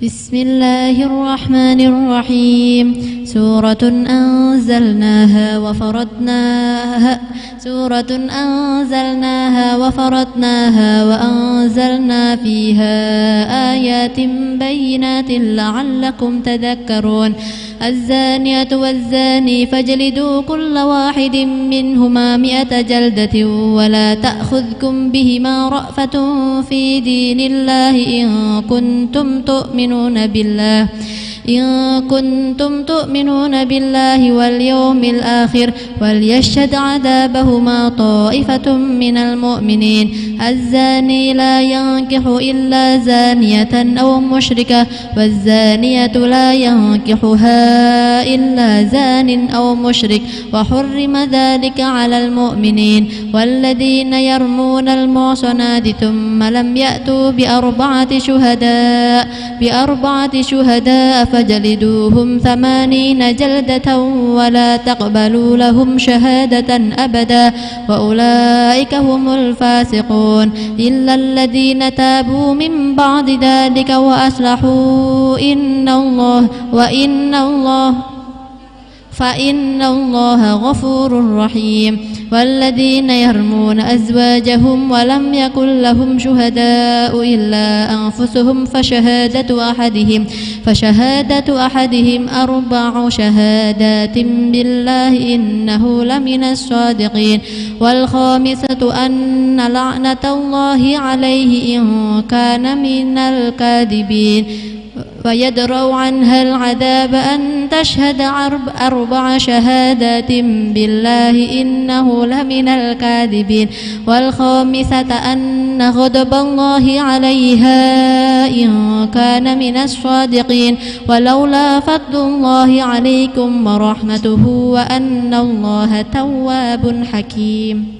بسم الله الرحمن الرحيم. سورة أنزلناها وفرضناها وأنزلنا فيها آيات بينات لعلكم تذكرون. الزانية والزاني فاجلدوا كل واحد منهما 100 جلدة ولا تأخذكم بهما رأفة في دين الله إن كنتم تؤمنون بالله واليوم الآخر وليشهد عذابهما طائفة من المؤمنين. الزاني لا ينكح إلا زانية أو مشركة والزانية لا ينكحها إلا زان أو مشرك وحرم ذلك على المؤمنين. والذين يرمون المحصنات ثم لم يأتوا بأربعة شهداء فاجلدوهم 80 جلدة ولا تقبلوا لهم شهادة أبدا وأولئك هم الفاسقون. إلا الذين تابوا من بعد ذلك وأصلحوا فإن الله غفور رحيم. والذين يرمون أزواجهم ولم يكن لهم شهداء إلا أنفسهم فشهادة أحدهم 4 شهادات بالله إنه لمن الصادقين. والخامسة أن لعنة الله عليه إن كان من الكاذبين. ويدرأ عنها العذاب أن تشهد 4 شهادات بالله إنه لمن الكاذبين. والخامسة أن غضب الله عليها إن كان من الصادقين. ولولا فضل الله عليكم ورحمته وأن الله تواب حكيم.